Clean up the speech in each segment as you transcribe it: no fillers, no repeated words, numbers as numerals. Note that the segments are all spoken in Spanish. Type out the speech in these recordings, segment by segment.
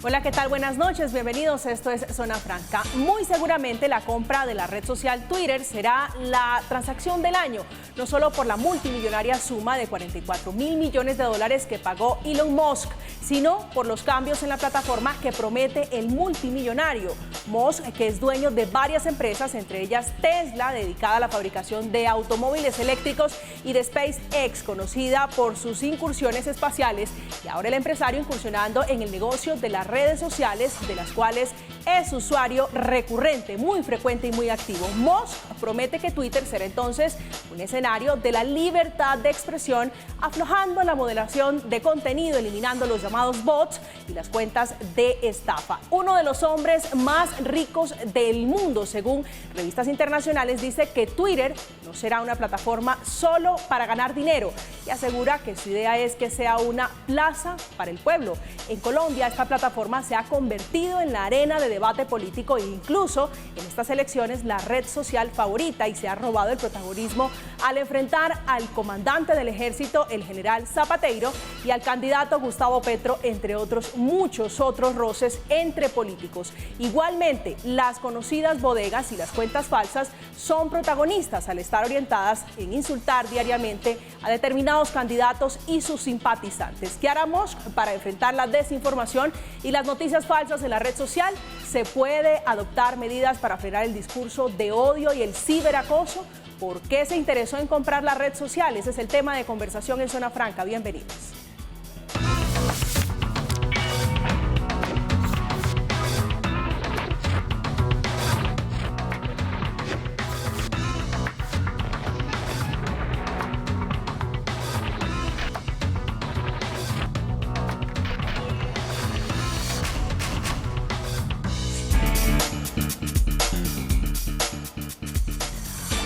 Hola, ¿qué tal? Buenas noches, bienvenidos. Esto es Zona Franca. Muy seguramente la compra de la red social Twitter será la transacción del año, no solo por la multimillonaria suma de 44.000 millones de dólares que pagó Elon Musk, sino por los cambios en la plataforma que promete el multimillonario. Musk, que es dueño de varias empresas, entre ellas Tesla, dedicada a la fabricación de automóviles eléctricos, y de SpaceX, conocida por sus incursiones espaciales, y ahora el empresario incursionando en el negocio de las redes sociales, de las cuales es usuario recurrente, muy frecuente y muy activo. Musk promete que Twitter será entonces un escenario de la libertad de expresión, aflojando la moderación de contenido, eliminando los llamados bots y las cuentas de estafa. Uno de los hombres más ricos del mundo, según revistas internacionales, dice que Twitter no será una plataforma solo para ganar dinero y asegura que su idea es que sea una plaza para el pueblo. En Colombia, esta plataforma se ha convertido en la arena de debate político e incluso en estas elecciones la red social favorita, y se ha robado el protagonismo al enfrentar al comandante del ejército, el general Zapateiro, y al candidato Gustavo Petro, entre otros muchos otros roces entre políticos. Igualmente, las conocidas bodegas y las cuentas falsas son protagonistas al estar orientadas en insultar diariamente a determinados candidatos y sus simpatizantes. ¿Qué hará Musk para enfrentar la desinformación y las noticias falsas en la red social? ¿Se puede adoptar medidas para frenar el discurso de odio y el ciberacoso? ¿Por qué se interesó en comprar la red social? Ese es el tema de conversación en Zona Franca. Bienvenidos.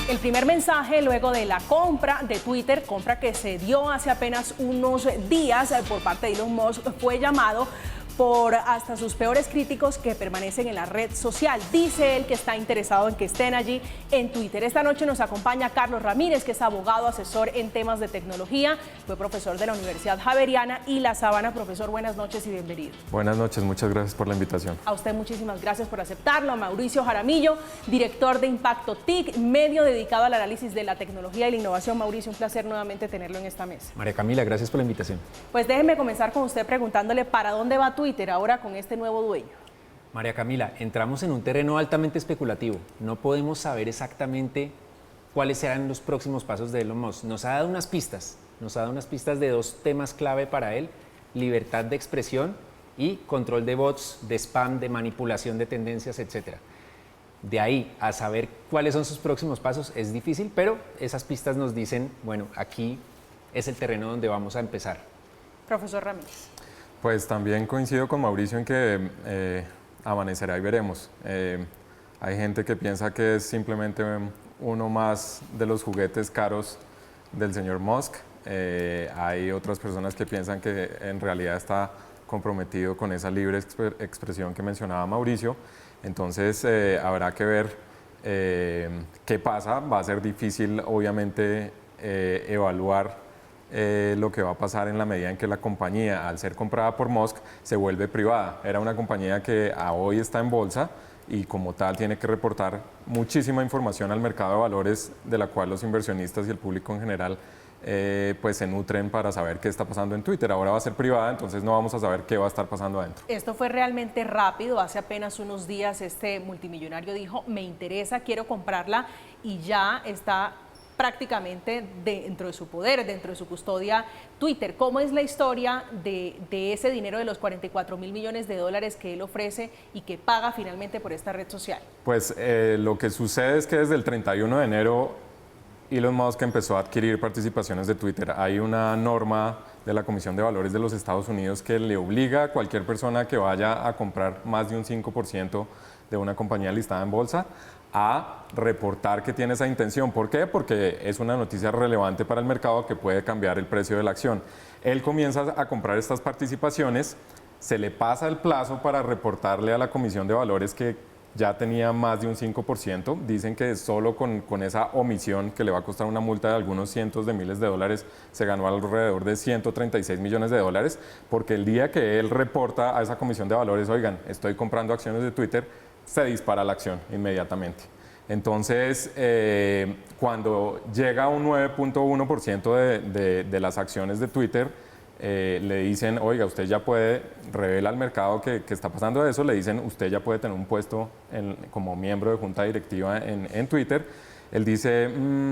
El primer mensaje luego de la compra de Twitter, compra que se dio hace apenas unos días por parte de Elon Musk, fue llamado por hasta sus peores críticos que permanecen en la red social. Dice él que está interesado en que estén allí en Twitter. Esta noche nos acompaña Carlos Ramírez, que es abogado, asesor en temas de tecnología, fue profesor de la Universidad Javeriana y La Sabana. Profesor, buenas noches y bienvenido. Buenas noches, muchas gracias por la invitación. A usted muchísimas gracias por aceptarlo. A Mauricio Jaramillo, director de Impacto TIC, medio dedicado al análisis de la tecnología y la innovación. Mauricio, un placer nuevamente tenerlo en esta mesa. María Camila, gracias por la invitación. Pues déjeme comenzar con usted preguntándole para dónde va Twitter ahora con este nuevo dueño. María Camila, entramos en un terreno altamente especulativo. No podemos saber exactamente cuáles serán los próximos pasos de Elon Musk. Nos ha dado unas pistas de dos temas clave para él: libertad de expresión y control de bots, de spam, de manipulación de tendencias, etc. De ahí a saber cuáles son sus próximos pasos es difícil, pero esas pistas nos dicen, bueno, aquí es el terreno donde vamos a empezar. Profesor Ramírez. Pues también coincido con Mauricio en que amanecerá y veremos. Hay gente que piensa que es simplemente uno más de los juguetes caros del señor Musk. Hay otras personas que piensan que en realidad está comprometido con esa libre expresión que mencionaba Mauricio. Entonces habrá que ver qué pasa. Va a ser difícil, obviamente, evaluar lo que va a pasar en la medida en que la compañía, al ser comprada por Musk, se vuelve privada. Era una compañía que hoy está en bolsa y como tal tiene que reportar muchísima información al mercado de valores, de la cual los inversionistas y el público en general pues se nutren para saber qué está pasando en Twitter. Ahora va a ser privada, entonces no vamos a saber qué va a estar pasando adentro. Esto fue realmente rápido. Hace apenas unos días este multimillonario dijo: me interesa, quiero comprarla, y ya está prácticamente dentro de su poder, dentro de su custodia Twitter. ¿Cómo es la historia de ese dinero de los 44.000 millones de dólares que él ofrece y que paga finalmente por esta red social? Pues lo que sucede es que desde el 31 de enero Elon Musk empezó a adquirir participaciones de Twitter. Hay una norma de la Comisión de Valores de los Estados Unidos que le obliga a cualquier persona que vaya a comprar más de un 5% de una compañía listada en bolsa a reportar que tiene esa intención. ¿Por qué? Porque es una noticia relevante para el mercado que puede cambiar el precio de la acción. Él comienza a comprar estas participaciones, se le pasa el plazo para reportarle a la Comisión de Valores que ya tenía más de un 5%. Dicen que solo con esa omisión, que le va a costar una multa de algunos cientos de miles de dólares, se ganó alrededor de 136 millones de dólares, porque el día que él reporta a esa comisión de valores, oigan, estoy comprando acciones de Twitter, se dispara la acción inmediatamente. Entonces, cuando llega a un 9.1% de las acciones de Twitter, le dicen, oiga, usted ya puede, revela al mercado que está pasando eso, le dicen, usted ya puede tener un puesto como miembro de junta directiva en Twitter. Él dice,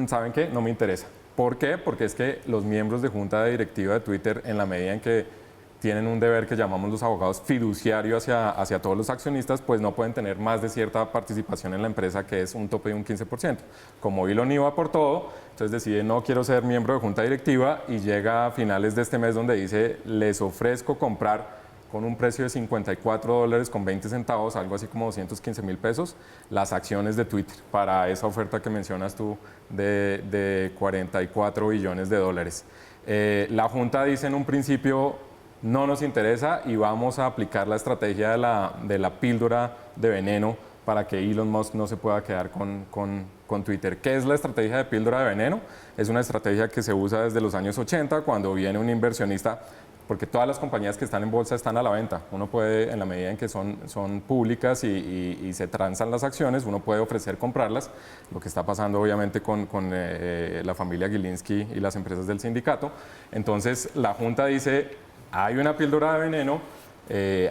¿saben qué? No me interesa. ¿Por qué? Porque es que los miembros de junta directiva de Twitter, en la medida en que tienen un deber que llamamos los abogados fiduciario hacia todos los accionistas, pues no pueden tener más de cierta participación en la empresa, que es un tope de un 15%. Como Elon iba por todo, entonces decide, no quiero ser miembro de junta directiva, y llega a finales de este mes donde dice, les ofrezco comprar con un precio de $54.20, algo así como 215.000 pesos, las acciones de Twitter para esa oferta que mencionas tú de 44 billones de dólares. La Junta dice en un principio, no nos interesa y vamos a aplicar la estrategia de la píldora de veneno para que Elon Musk no se pueda quedar con Twitter. ¿Qué es la estrategia de píldora de veneno? Es una estrategia que se usa desde los años 80, cuando viene un inversionista, porque todas las compañías que están en bolsa están a la venta. Uno puede, en la medida en que son públicas y se transan las acciones, uno puede ofrecer comprarlas, lo que está pasando obviamente con la familia Gilinski y las empresas del sindicato. Entonces la Junta dice, hay una píldora de veneno,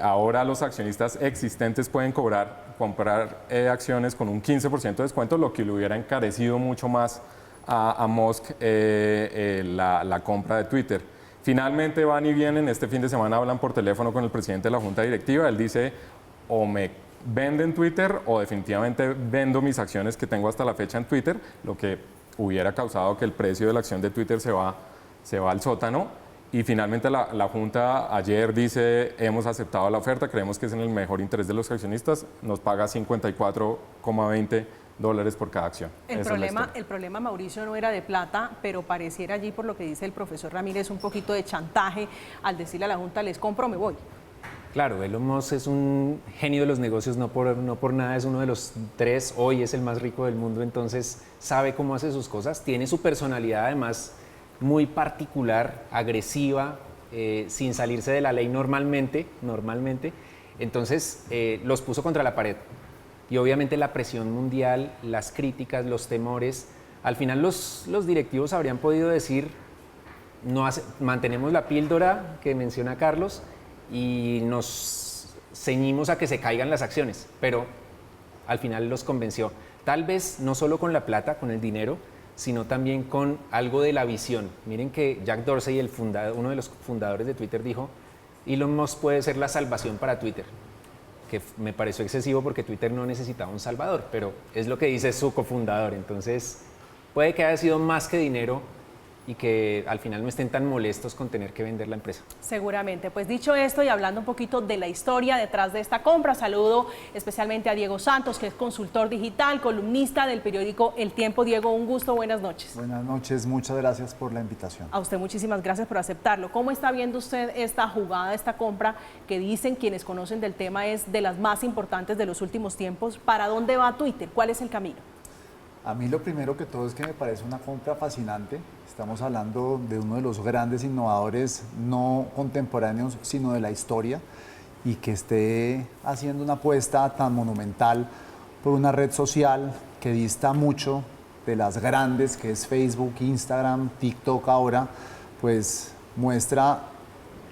ahora los accionistas existentes pueden comprar acciones con un 15% de descuento, lo que le hubiera encarecido mucho más a Musk la compra de Twitter. Finalmente van y vienen, este fin de semana hablan por teléfono con el presidente de la Junta Directiva, él dice, o me venden Twitter o definitivamente vendo mis acciones que tengo hasta la fecha en Twitter, lo que hubiera causado que el precio de la acción de Twitter se va al sótano. Y finalmente la Junta ayer dice, hemos aceptado la oferta, creemos que es en el mejor interés de los accionistas, nos paga $54.20 por cada acción. El problema, Mauricio, no era de plata, pero pareciera allí, por lo que dice el profesor Ramírez, un poquito de chantaje al decirle a la Junta, les compro, me voy. Claro, Elon Musk es un genio de los negocios, no por nada es uno de los 3, hoy es el más rico del mundo, entonces sabe cómo hace sus cosas, tiene su personalidad además muy particular, agresiva, sin salirse de la ley normalmente, entonces los puso contra la pared. Y obviamente la presión mundial, las críticas, los temores, al final los directivos habrían podido decir, mantenemos la píldora que menciona Carlos y nos ceñimos a que se caigan las acciones, pero al final los convenció. Tal vez no solo con la plata, con el dinero, sino también con algo de la visión. Miren que Jack Dorsey, uno de los fundadores de Twitter, dijo, Elon Musk puede ser la salvación para Twitter, que me pareció excesivo porque Twitter no necesitaba un salvador, pero es lo que dice su cofundador. Entonces, puede que haya sido más que dinero y que al final no estén tan molestos con tener que vender la empresa. Seguramente. Pues dicho esto y hablando un poquito de la historia detrás de esta compra, saludo especialmente a Diego Santos, que es consultor digital, columnista del periódico El Tiempo. Diego, un gusto, buenas noches. Buenas noches, muchas gracias por la invitación. A usted muchísimas gracias por aceptarlo. ¿Cómo está viendo usted esta jugada, esta compra, que dicen quienes conocen del tema es de las más importantes de los últimos tiempos? ¿Para dónde va Twitter? ¿Cuál es el camino? A mí lo primero que todo es que me parece una compra fascinante. Estamos hablando de uno de los grandes innovadores, no contemporáneos, sino de la historia, y que esté haciendo una apuesta tan monumental por una red social que dista mucho de las grandes, que es Facebook, Instagram, TikTok ahora, pues muestra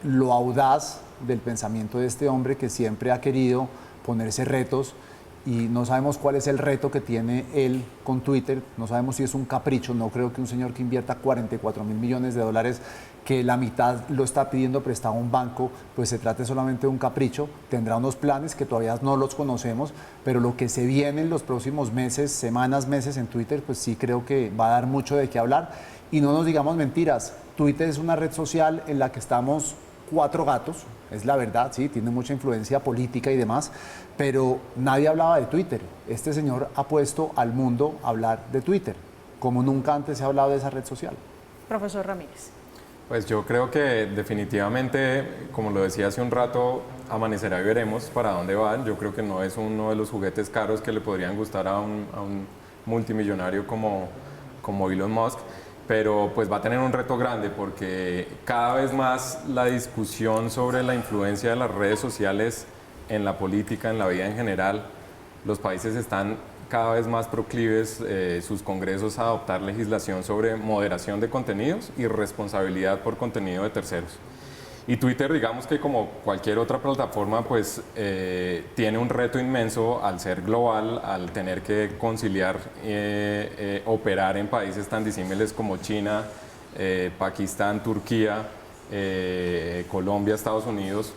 lo audaz del pensamiento de este hombre que siempre ha querido ponerse retos. Y no sabemos cuál es el reto que tiene él con Twitter, no sabemos si es un capricho, no creo que un señor que invierta 44.000 millones de dólares, que la mitad lo está pidiendo prestado a un banco, pues se trate solamente de un capricho. Tendrá unos planes que todavía no los conocemos, pero lo que se viene en los próximos meses, semanas, meses en Twitter, pues sí creo que va a dar mucho de qué hablar. Y no nos digamos mentiras, Twitter es una red social en la que estamos 4 gatos, es la verdad, sí, tiene mucha influencia política y demás, pero nadie hablaba de Twitter. Este señor ha puesto al mundo a hablar de Twitter, como nunca antes se ha hablado de esa red social. Profesor Ramírez. Pues yo creo que definitivamente, como lo decía hace un rato, amanecerá y veremos para dónde van. Yo creo que no es uno de los juguetes caros que le podrían gustar a un multimillonario como Elon Musk, pero pues va a tener un reto grande porque cada vez más la discusión sobre la influencia de las redes sociales en la política, en la vida en general, los países están cada vez más proclives, sus congresos, a adoptar legislación sobre moderación de contenidos y responsabilidad por contenido de terceros. Y Twitter, digamos que como cualquier otra plataforma, pues tiene un reto inmenso al ser global, al tener que conciliar, operar en países tan disímiles como China, Pakistán, Turquía, Colombia, Estados Unidos.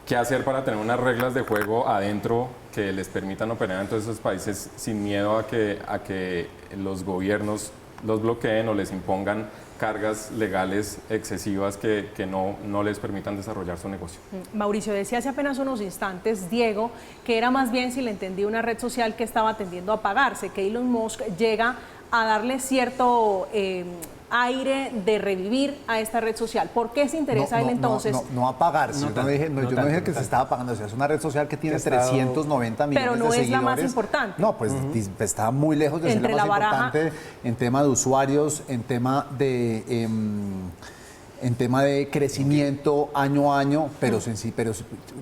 ¿Qué hacer para tener unas reglas de juego adentro que les permitan operar en todos esos países sin miedo a que los gobiernos los bloqueen o les impongan cargas legales excesivas que no les permitan desarrollar su negocio? Mauricio, decía hace apenas unos instantes, Diego, que era más bien, si le entendí, una red social que estaba tendiendo a apagarse, que Elon Musk llega a darle cierto aire de revivir a esta red social. ¿Por qué se interesa él entonces? No apagarse. Yo no dije que se estaba apagando. O sea, es una red social que tiene 390 millones de seguidores. Pero no es la más importante. No, pues está muy lejos de ser la más importante en tema de usuarios, en tema de crecimiento año a año, pero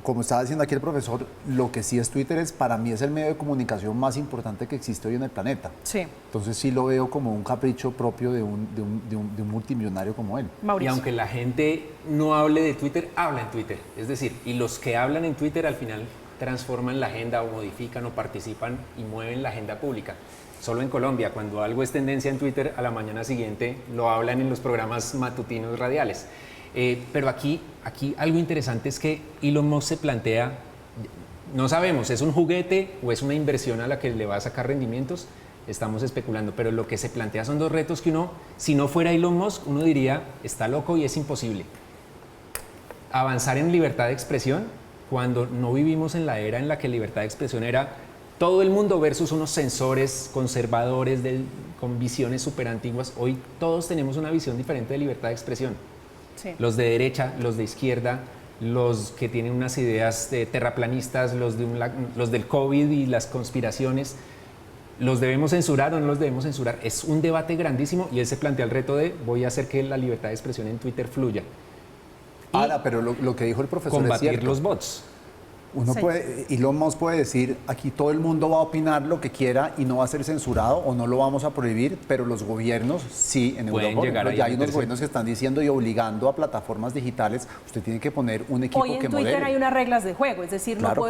como estaba diciendo aquí el profesor, lo que sí es Twitter para mí es el medio de comunicación más importante que existe hoy en el planeta. Sí. Entonces sí lo veo como un capricho propio de un multimillonario como él. Y Mauricio. aunque la gente no hable de Twitter, habla en Twitter. Es decir, y los que hablan en Twitter al final transforman la agenda o modifican o participan y mueven la agenda pública. Solo en Colombia, cuando algo es tendencia en Twitter, a la mañana siguiente lo hablan en los programas matutinos radiales. Pero aquí algo interesante es que Elon Musk se plantea, no sabemos, ¿es un juguete o es una inversión a la que le va a sacar rendimientos? Estamos especulando, pero lo que se plantea son dos retos que uno, si no fuera Elon Musk, uno diría, está loco y es imposible. Avanzar en libertad de expresión, cuando no vivimos en la era en la que libertad de expresión era todo el mundo versus unos censores conservadores con visiones súper antiguas. Hoy todos tenemos una visión diferente de libertad de expresión. Sí. Los de derecha, los de izquierda, los que tienen unas ideas terraplanistas, los del COVID y las conspiraciones. ¿Los debemos censurar o no los debemos censurar? Es un debate grandísimo y él se plantea el reto de voy a hacer que la libertad de expresión en Twitter fluya. Ahora, pero lo que dijo el profesor combatir es cierto. los bots. Elon Musk puede decir, aquí todo el mundo va a opinar lo que quiera y no va a ser censurado o no lo vamos a prohibir, pero los gobiernos sí, en Europa ya hay unos gobiernos que están diciendo y obligando a plataformas digitales, usted tiene que poner un equipo que modere. Hoy en Twitter hay unas reglas de juego, es decir, claro,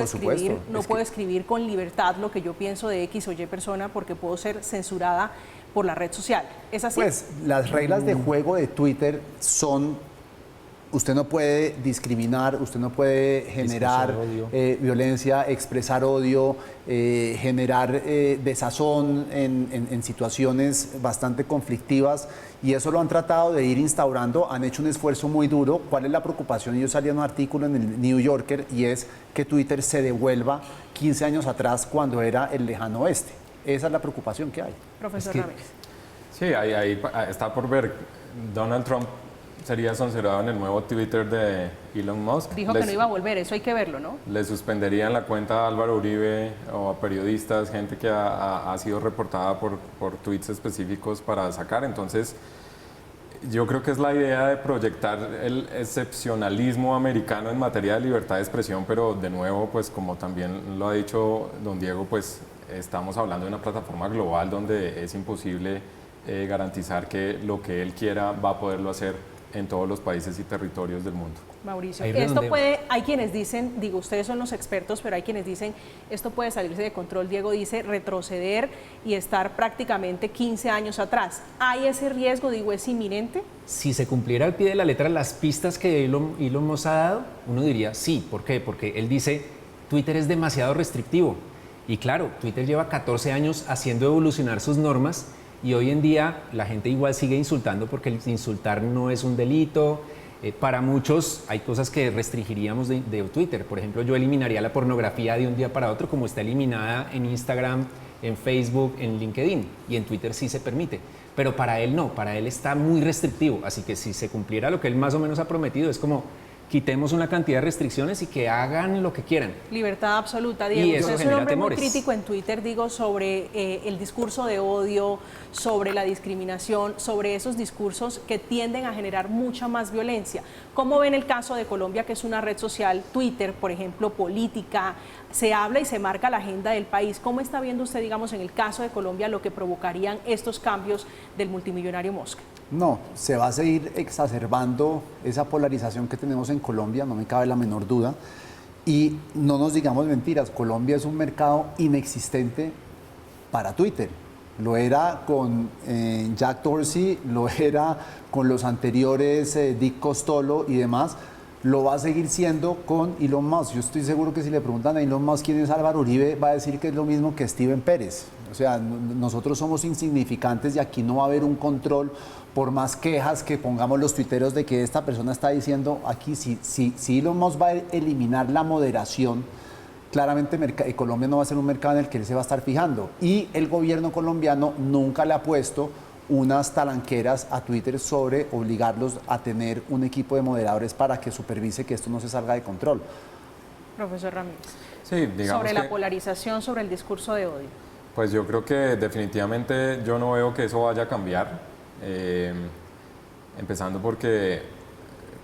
no puedo escribir con libertad lo que yo pienso de X o Y persona porque puedo ser censurada por la red social. ¿Es así? Pues las reglas de juego de Twitter son: usted no puede discriminar, usted no puede generar violencia, expresar odio, generar desazón en situaciones bastante conflictivas, y eso lo han tratado de ir instaurando, han hecho un esfuerzo muy duro. ¿Cuál es la preocupación? Yo salí en un artículo en el New Yorker y es que Twitter se devuelva 15 años atrás cuando era el lejano oeste. Esa es la preocupación que hay. Profesor Ramírez. Sí, ahí está por ver. Donald Trump sería sancionado en el nuevo Twitter de Elon Musk. Dijo que no iba a volver, eso hay que verlo, ¿no? Le suspenderían la cuenta a Álvaro Uribe o a periodistas, gente que ha sido reportada por tweets específicos para sacar. Entonces, yo creo que es la idea de proyectar el excepcionalismo americano en materia de libertad de expresión, pero de nuevo, pues como también lo ha dicho don Diego, pues estamos hablando de una plataforma global donde es imposible garantizar que lo que él quiera va a poderlo hacer en todos los países y territorios del mundo. Mauricio, hay quienes dicen, ustedes son los expertos, pero hay quienes dicen, esto puede salirse de control. Diego dice retroceder y estar prácticamente 15 años atrás. ¿Hay ese riesgo, es inminente? Si se cumpliera al pie de la letra las pistas que Elon Musk ha dado, uno diría sí. ¿Por qué? Porque él dice, Twitter es demasiado restrictivo. Y claro, Twitter lleva 14 años haciendo evolucionar sus normas, y hoy en día la gente igual sigue insultando porque el insultar no es un delito. Para muchos hay cosas que restringiríamos de Twitter. Por ejemplo, yo eliminaría la pornografía de un día para otro, como está eliminada en Instagram, en Facebook, en LinkedIn, y en Twitter sí se permite. pero para él no, para él está muy restrictivo, así que si se cumpliera lo que él más o menos ha prometido, es como quitemos una cantidad de restricciones y que hagan lo que quieran. Libertad absoluta, Diego. Y eso Usted es un genera hombre temores. muy crítico en Twitter, digo, sobre el discurso de odio, sobre la discriminación, sobre esos discursos que tienden a generar mucha más violencia. ¿Cómo ven el caso de Colombia, que es una red social, Twitter, por ejemplo, política? Se habla y se marca la agenda del país. ¿Cómo está viendo usted, digamos, en el caso de Colombia, lo que provocarían estos cambios del multimillonario Musk? No, se va a seguir exacerbando esa polarización que tenemos en Colombia, no me cabe la menor duda. Y no nos digamos mentiras, Colombia es un mercado inexistente para Twitter. Lo era con Jack Dorsey, lo era con los anteriores Dick Costolo y demás. Lo va a seguir siendo con Elon Musk. Yo estoy seguro que si le preguntan a Elon Musk quién es Álvaro Uribe, va a decir que es lo mismo que Steven Pérez. O sea, nosotros somos insignificantes y aquí no va a haber un control por más quejas que pongamos los tuiteros de que esta persona está diciendo aquí. Si Elon Musk va a eliminar la moderación, claramente Colombia no va a ser un mercado en el que él se va a estar fijando. Y el gobierno colombiano nunca le ha puesto unas talanqueras a Twitter sobre obligarlos a tener un equipo de moderadores para que supervise que esto no se salga de control. Profesor Ramírez. Sí, digamos sobre que, la polarización, sobre el discurso de odio. pues yo creo que definitivamente yo no veo que eso vaya a cambiar, empezando porque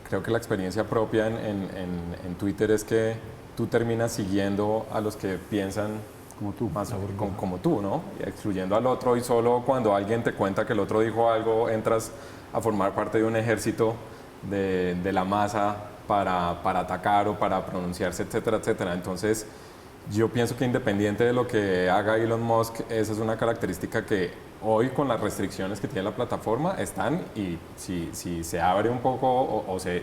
creo que la experiencia propia en Twitter es que tú terminas siguiendo a los que piensan Como tú. más como tú, ¿no? Y excluyendo al otro, y solo cuando alguien te cuenta que el otro dijo algo, entras a formar parte de un ejército de la masa para atacar o para pronunciarse, etcétera, etcétera. Entonces, yo pienso que independiente de lo que haga Elon Musk, esa es una característica que hoy, con las restricciones que tiene la plataforma, están, y si se abre un poco o se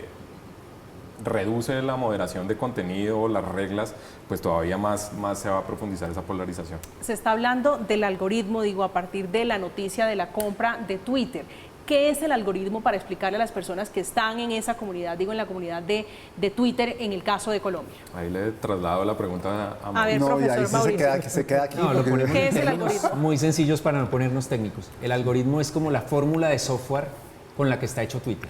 reduce la moderación de contenido, las reglas, pues todavía más se va a profundizar esa polarización. Se está hablando del algoritmo, digo, a partir de la noticia de la compra de Twitter. ¿Qué es el algoritmo, para explicarle a las personas que están en esa comunidad, digo, en la comunidad de Twitter, en el caso de Colombia? Ahí le traslado la pregunta a A ver, Mauricio. No, y ahí profesor sí Mauricio. se queda aquí. No, lo ponemos ¿Qué en es el términos algoritmo? muy sencillos para no ponernos técnicos. El algoritmo es como la fórmula de software con la que está hecho Twitter.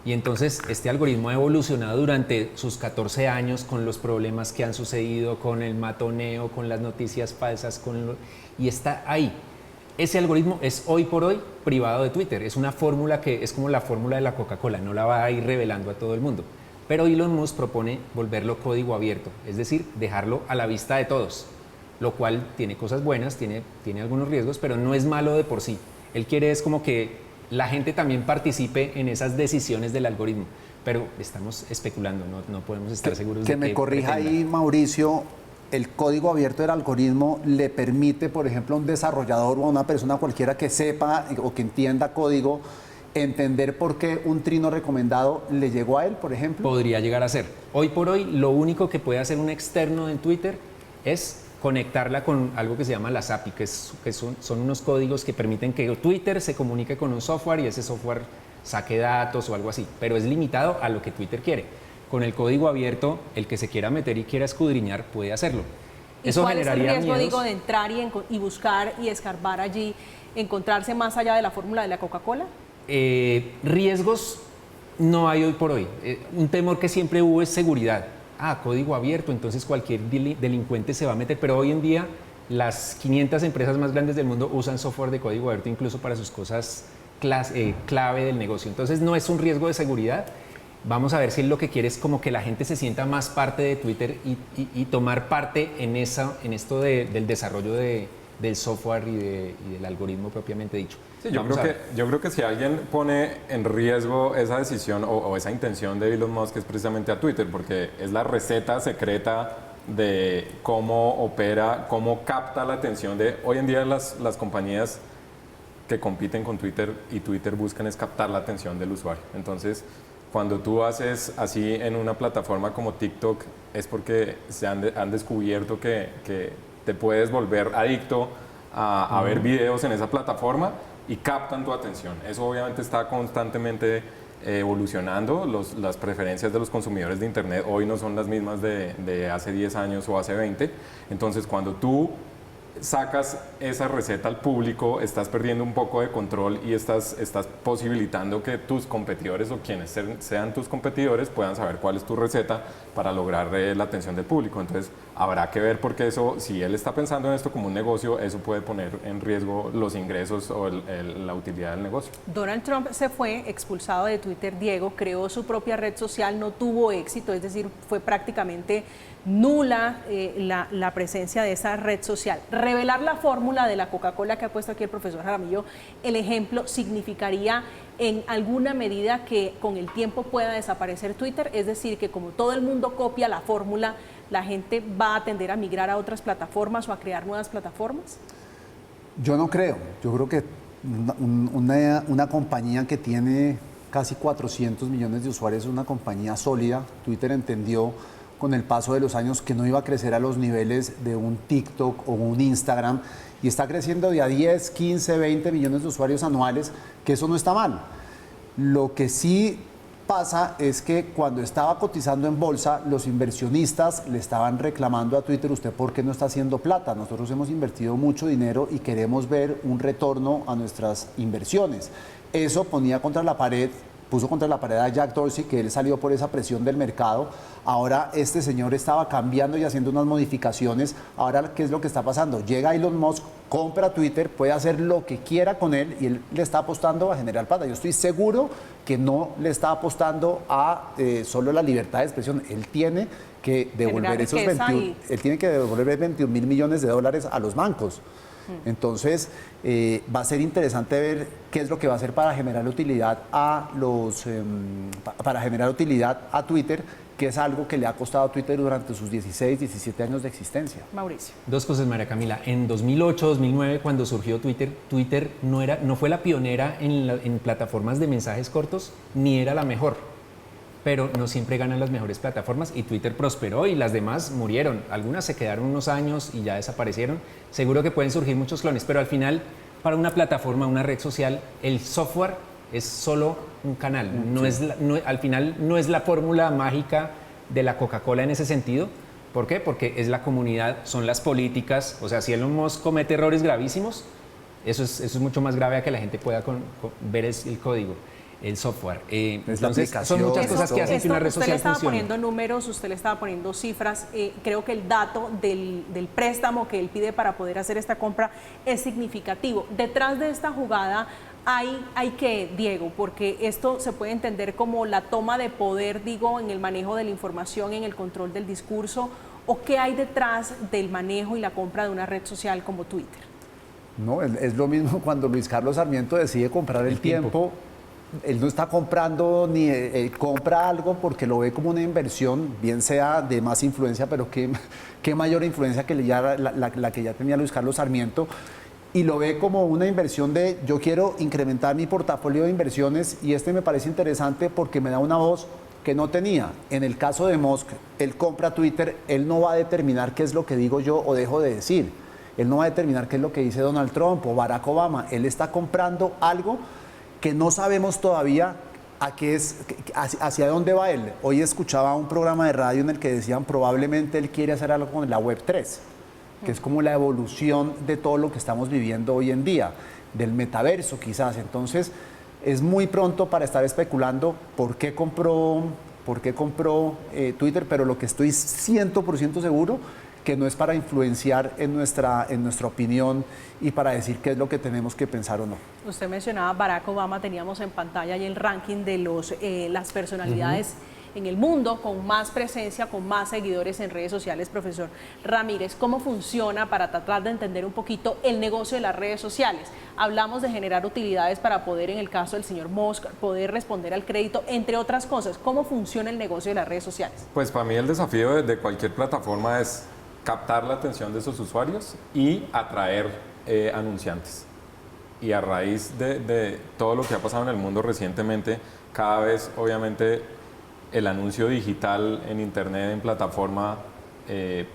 Y entonces este algoritmo ha evolucionado durante sus 14 años con los problemas que han sucedido, con el matoneo, con las noticias falsas, y está ahí. Ese algoritmo es hoy por hoy privado de Twitter. Es una fórmula que es como la fórmula de la Coca-Cola, no la va a ir revelando a todo el mundo. Pero Elon Musk propone volverlo código abierto, es decir, dejarlo a la vista de todos, lo cual tiene cosas buenas, tiene algunos riesgos, pero no es malo de por sí. Él quiere es como que la gente también participe en esas decisiones del algoritmo, pero estamos especulando, no podemos estar seguros de que me corrija pretenda. ahí, Mauricio. El código abierto del algoritmo le permite, por ejemplo, a un desarrollador o a una persona cualquiera que sepa o que entienda código, entender por qué un trino recomendado le llegó a él, por ejemplo. Podría llegar a ser. Hoy por hoy, lo único que puede hacer un externo en Twitter es conectarla con algo que se llama las API, que son unos códigos que permiten que Twitter se comunique con un software y ese software saque datos o algo así, pero es limitado a lo que Twitter quiere. Con el código abierto, el que se quiera meter y quiera escudriñar puede hacerlo. ¿Y Eso cuál es el generaría riesgo, miedos. digo, de entrar y buscar y escarbar allí, encontrarse más allá de la fórmula de la Coca-Cola? Riesgos no hay hoy por hoy. Un temor que siempre hubo es seguridad. Código abierto, entonces cualquier delincuente se va a meter, pero hoy en día las 500 empresas más grandes del mundo usan software de código abierto incluso para sus cosas clave del negocio. Entonces no es un riesgo de seguridad. Vamos a ver si él lo que quiere es como que la gente se sienta más parte de Twitter y tomar parte en esto del desarrollo del software y del algoritmo propiamente dicho. Sí, yo creo que si alguien pone en riesgo esa decisión o esa intención de Elon Musk, es precisamente a Twitter, porque es la receta secreta de cómo opera, cómo capta la atención de... Hoy en día las compañías que compiten con Twitter y Twitter buscan es captar la atención del usuario. Entonces, cuando tú haces así en una plataforma como TikTok, es porque han descubierto que te puedes volver adicto a ver videos en esa plataforma y captan tu atención. Eso obviamente está constantemente evolucionando. Las preferencias de los consumidores de Internet hoy no son las mismas de hace 10 años o hace 20. Entonces, cuando tú sacas esa receta al público, estás perdiendo un poco de control y estás posibilitando que tus competidores o quienes sean tus competidores puedan saber cuál es tu receta para lograr la atención del público. Entonces habrá que ver, porque eso, si él está pensando en esto como un negocio, eso puede poner en riesgo los ingresos o la utilidad del negocio. Donald Trump se fue expulsado de Twitter, Diego, creó su propia red social, no tuvo éxito, es decir, fue prácticamente nula la presencia de esa red social. Revelar la fórmula de la Coca-Cola que ha puesto aquí el profesor Jaramillo, el ejemplo, significaría en alguna medida que con el tiempo pueda desaparecer Twitter, es decir, que como todo el mundo copia la fórmula, la gente va a tender a migrar a otras plataformas o a crear nuevas plataformas. Yo no creo, yo creo que una compañía que tiene casi 400 millones de usuarios es una compañía sólida. Twitter entendió con el paso de los años que no iba a crecer a los niveles de un TikTok o un Instagram, y está creciendo de a 10, 15, 20 millones de usuarios anuales, que eso no está mal. Lo que sí pasa es que cuando estaba cotizando en bolsa, los inversionistas le estaban reclamando a Twitter: ¿usted por qué no está haciendo plata? Nosotros hemos invertido mucho dinero y queremos ver un retorno a nuestras inversiones. Eso ponía contra la pared, puso contra la pared a Jack Dorsey, que él salió por esa presión del mercado. Ahora este señor estaba cambiando y haciendo unas modificaciones. Ahora, ¿qué es lo que está pasando? Llega Elon Musk, compra Twitter, puede hacer lo que quiera con él y él le está apostando a generar plata. Yo estoy seguro que no le está apostando a solo la libertad de expresión. Él tiene que devolver esos 21 mil millones de dólares a los bancos. Entonces, va a ser interesante ver qué es lo que va a hacer para generar utilidad a Twitter, que es algo que le ha costado a Twitter durante sus 16, 17 años de existencia. Mauricio. Dos cosas, María Camila. En 2008, 2009, cuando surgió Twitter, Twitter no fue la pionera en plataformas de mensajes cortos, ni era la mejor. Pero no siempre ganan las mejores plataformas, y Twitter prosperó y las demás murieron. Algunas se quedaron unos años y ya desaparecieron. Seguro que pueden surgir muchos clones, pero al final, para una plataforma, una red social, el software es solo un canal. Al final no es la fórmula mágica de la Coca-Cola en ese sentido. ¿Por qué? Porque es la comunidad, son las políticas. O sea, si Elon Musk comete errores gravísimos, eso es mucho más grave a que la gente pueda ver el código, el software. Entonces, son muchas cosas que hacen que una red social funcione. Usted le estaba poniendo números, usted le estaba poniendo cifras. Creo que el dato del préstamo que él pide para poder hacer esta compra es significativo. Detrás de esta jugada hay que, Diego, porque esto se puede entender como la toma de poder, digo, en el manejo de la información, en el control del discurso, o qué hay detrás del manejo y la compra de una red social como Twitter. No, es lo mismo cuando Luis Carlos Sarmiento decide comprar el tiempo. Él no está comprando ni compra algo porque lo ve como una inversión, bien sea de más influencia, pero qué mayor influencia que la que ya tenía Luis Carlos Sarmiento, y lo ve como una inversión de: yo quiero incrementar mi portafolio de inversiones, y me parece interesante porque me da una voz que no tenía. En el caso de Musk, él compra Twitter, él no va a determinar qué es lo que digo yo o dejo de decir, él no va a determinar qué es lo que dice Donald Trump o Barack Obama, él está comprando algo que no sabemos todavía hacia dónde va él. Hoy escuchaba un programa de radio en el que decían probablemente él quiere hacer algo con la Web3, que es como la evolución de todo lo que estamos viviendo hoy en día, del metaverso quizás. Entonces, es muy pronto para estar especulando por qué compró Twitter, pero lo que estoy 100% seguro que no es para influenciar en nuestra opinión y para decir qué es lo que tenemos que pensar o no. Usted mencionaba Barack Obama, teníamos en pantalla y el ranking de las personalidades en el mundo con más presencia, con más seguidores en redes sociales. Profesor Ramírez, ¿cómo funciona para tratar de entender un poquito el negocio de las redes sociales? Hablamos de generar utilidades para poder, en el caso del señor Musk, poder responder al crédito, entre otras cosas. ¿Cómo funciona el negocio de las redes sociales? Pues para mí el desafío de cualquier plataforma es captar la atención de sus usuarios y atraer anunciantes. Y a raíz de todo lo que ha pasado en el mundo recientemente, cada vez obviamente el anuncio digital en internet, en plataforma,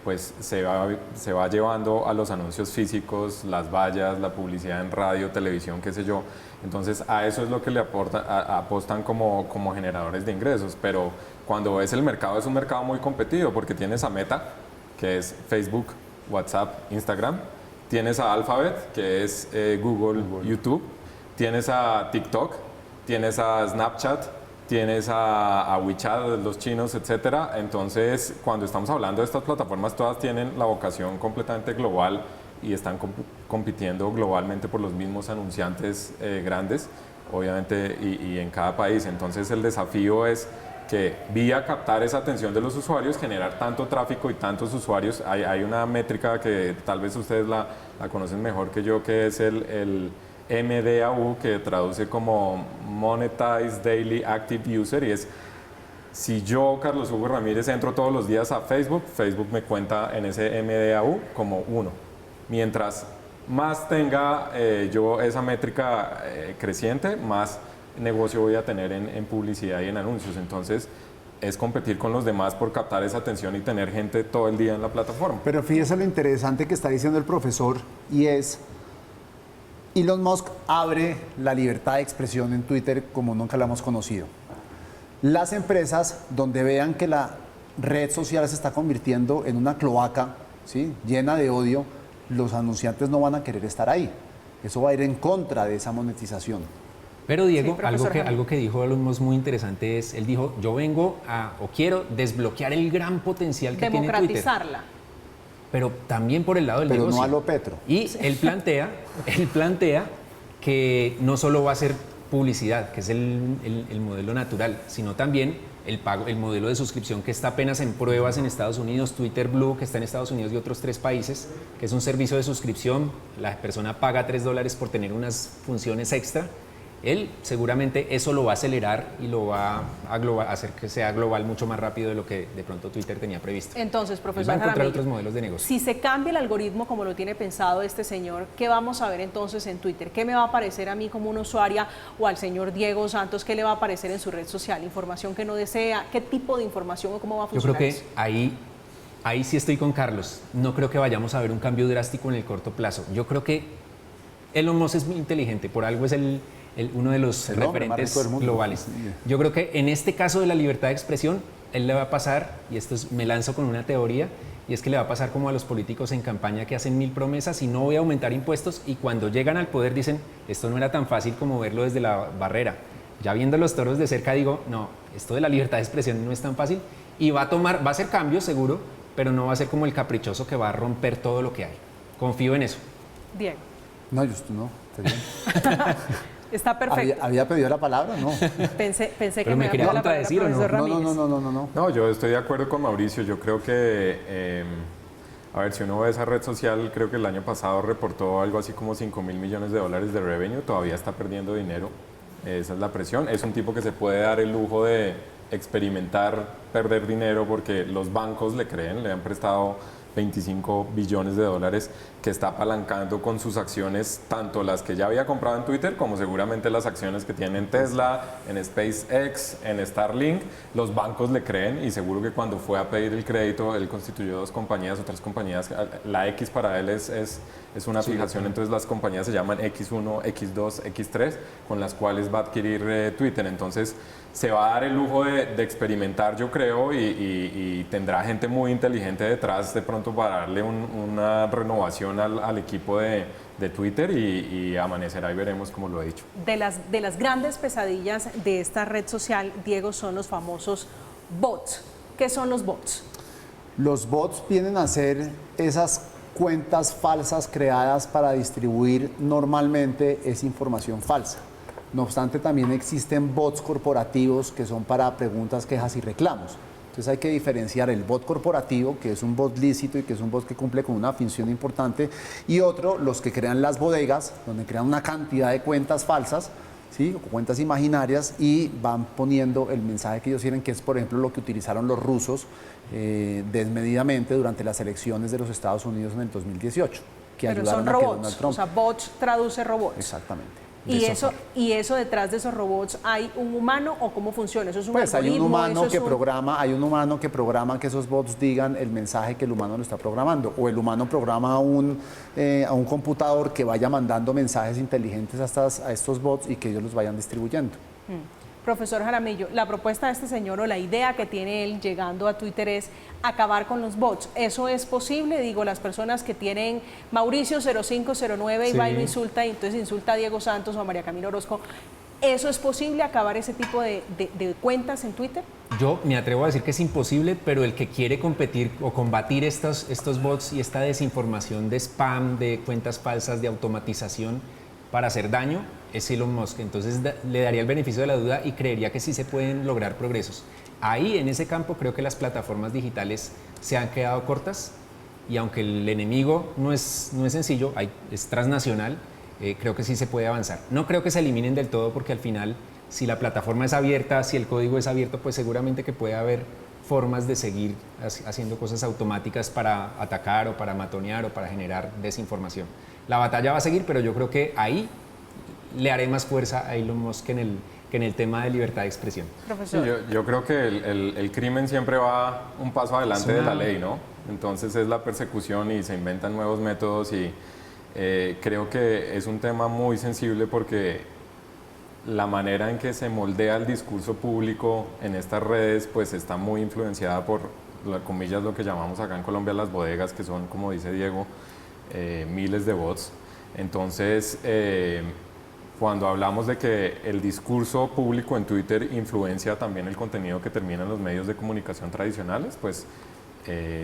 pues se va llevando a los anuncios físicos, las vallas, la publicidad en radio, televisión, qué sé yo. Entonces a eso es lo que le apostan como generadores de ingresos. Pero cuando ves el mercado, es un mercado muy competido porque tienes a Meta, que es Facebook, WhatsApp, Instagram. tienes a Alphabet, que es Google, YouTube, tienes a TikTok, tienes a Snapchat, tienes a WeChat, los chinos, etcétera. Entonces, cuando estamos hablando de estas plataformas, todas tienen la vocación completamente global y están compitiendo globalmente por los mismos anunciantes grandes, obviamente, y en cada país. Entonces, el desafío es que vía captar esa atención de los usuarios, generar tanto tráfico y tantos usuarios. Hay una métrica que tal vez ustedes la conocen mejor que yo, que es el MDAU, que traduce como Monetized Daily Active User, y es: si yo, Carlos Hugo Ramírez, entro todos los días a Facebook, Facebook me cuenta en ese MDAU como 1. Mientras más tenga yo esa métrica creciente, más negocio voy a tener en publicidad y en anuncios. Entonces, es competir con los demás por captar esa atención y tener gente todo el día en la plataforma. Pero fíjese lo interesante que está diciendo el profesor, y es: Elon Musk abre la libertad de expresión en Twitter como nunca la hemos conocido. Las empresas, donde vean que la red social se está convirtiendo en una cloaca, ¿sí?, llena de odio, los anunciantes no van a querer estar ahí. Eso va a ir en contra de esa monetización. Pero Diego, Sí, algo que dijo Elon Musk muy interesante es, él dijo: yo vengo o quiero desbloquear el gran potencial que tiene Twitter. Democratizarla. Pero también por el lado del Pero negocio. no a lo Petro. Y él plantea que no solo va a ser publicidad, que es el modelo natural, sino también el modelo de suscripción que está apenas en pruebas en Estados Unidos, Twitter Blue, que está en Estados Unidos y otros 3 países, que es un servicio de suscripción. La persona paga $3 por tener unas funciones extra. Él seguramente eso lo va a acelerar y lo va a hacer que sea global mucho más rápido de lo que de pronto Twitter tenía previsto. Entonces, Él profesor va a encontrar Jaramillo, otros modelos de negocio. si se cambia el algoritmo como lo tiene pensado este señor, ¿qué vamos a ver entonces en Twitter? ¿Qué me va a aparecer a mí como una usuaria, o al señor Diego Santos, qué le va a aparecer en su red social? ¿Información que no desea? ¿Qué tipo de información o cómo va a Yo funcionar creo que eso? ahí sí estoy con Carlos. No creo que vayamos a ver un cambio drástico en el corto plazo. Yo creo que Elon Musk es muy inteligente, por algo es uno de los El hombre más referentes rico del mundo. globales. Sí. Yo creo que en este caso de la libertad de expresión, él le va a pasar, y me lanzo con una teoría, y es que le va a pasar como a los políticos en campaña que hacen 1000 promesas y no voy a aumentar impuestos, y cuando llegan al poder dicen: esto no era tan fácil como verlo desde la barrera. Ya viendo los toros de cerca digo: no, esto de la libertad de expresión no es tan fácil, y va a hacer cambios seguro, pero no va a ser como el caprichoso que va a romper todo lo que hay. Confío en eso. Diego, No, yo no. Está bien. está perfecto. ¿Había pedido la palabra? No. Pensé que Pero me me había quería dado la palabra contradecir, ¿o no? profesor Ramírez. No. No, yo estoy de acuerdo con Mauricio. Yo creo que, a ver, si uno ve esa red social, creo que el año pasado reportó algo así como $5.000 millones de revenue. Todavía está perdiendo dinero. Esa es la presión. Es un tipo que se puede dar el lujo de experimentar perder dinero porque los bancos le creen, le han prestado $25 billones, que está apalancando con sus acciones, tanto las que ya había comprado en Twitter como seguramente las acciones que tiene en Tesla, en SpaceX, en Starlink. Los bancos le creen, y seguro que cuando fue a pedir el crédito, él constituyó 2 compañías o 3 compañías. La X para él es una fijación, entonces las compañías se llaman X1, X2, X3, con las cuales va a adquirir Twitter. Entonces se va a dar el lujo de experimentar, yo creo, y tendrá gente muy inteligente detrás de pronto para darle una renovación al equipo de Twitter, y amanecerá y veremos, como lo he dicho. De las grandes pesadillas de esta red social, Diego, son los famosos bots. ¿Qué son los bots? Los bots vienen a ser esas cuentas falsas creadas para distribuir normalmente esa información falsa. No obstante, también existen bots corporativos que son para preguntas, quejas y reclamos. Entonces hay que diferenciar el bot corporativo, que es un bot lícito y que es un bot que cumple con una función importante, y otro, los que crean las bodegas, donde crean una cantidad de cuentas falsas, ¿sí?, o cuentas imaginarias, y van poniendo el mensaje que ellos quieren, que es, por ejemplo, lo que utilizaron los rusos desmedidamente durante las elecciones de los Estados Unidos en el 2018, que Pero ayudaron son a que robots, Donald Trump... o sea, bots traduce robots. Exactamente. ¿Y eso detrás de esos robots hay un humano, o cómo funciona? ¿Eso es un Pues hay un algoritmo? humano ¿Eso es que programa que esos bots digan el mensaje que el humano lo está programando, o el humano programa a un computador que vaya mandando mensajes inteligentes a estos bots y que ellos los vayan distribuyendo. Profesor Jaramillo, la propuesta de este señor o la idea que tiene él llegando a Twitter es acabar con los bots. ¿Eso es posible? Digo, las personas que tienen Mauricio 0509 y va y lo insulta, y entonces insulta a Diego Santos o a María Camila Orozco. ¿Eso es posible, acabar ese tipo de cuentas en Twitter? Yo me atrevo a decir que es imposible, pero el que quiere competir o combatir estos bots y esta desinformación de spam, de cuentas falsas, de automatización para hacer daño, es Elon Musk. Entonces le daría el beneficio de la duda y creería que sí se pueden lograr progresos. Ahí, en ese campo, creo que las plataformas digitales se han quedado cortas, y aunque el enemigo no es sencillo, es transnacional, creo que sí se puede avanzar. No creo que se eliminen del todo, porque al final, si la plataforma es abierta, si el código es abierto, pues seguramente que puede haber formas de seguir haciendo cosas automáticas para atacar o para matonear o para generar desinformación. La batalla va a seguir, pero yo creo que ahí le haré más fuerza a Elon Musk que en el tema de libertad de expresión. Profesor. Sí, yo creo que el crimen siempre va un paso adelante de la ley, ¿no? Entonces es la persecución y se inventan nuevos métodos, y creo que es un tema muy sensible, porque la manera en que se moldea el discurso público en estas redes pues está muy influenciada por, comillas, lo que llamamos acá en Colombia las bodegas, que son, como dice Diego, miles de bots. Entonces, cuando hablamos de que el discurso público en Twitter influencia también el contenido que termina en los medios de comunicación tradicionales, pues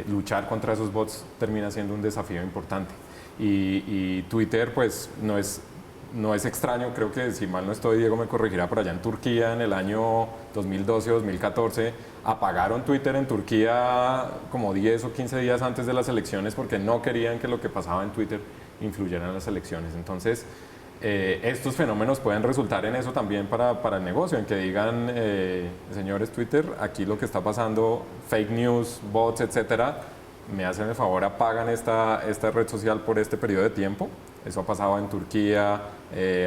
luchar contra esos bots termina siendo un desafío importante. Y Twitter pues no es extraño, creo que, si mal no estoy, Diego me corregirá, por allá en Turquía en el año 2012 o 2014 apagaron Twitter en Turquía como 10 o 15 días antes de las elecciones, porque no querían que lo que pasaba en Twitter influyera en las elecciones. Entonces, estos fenómenos pueden resultar en eso también para el negocio, en que digan, señores Twitter, aquí lo que está pasando, fake news, bots, etcétera, me hacen el favor, apagan esta red social por este periodo de tiempo. Eso ha pasado en Turquía,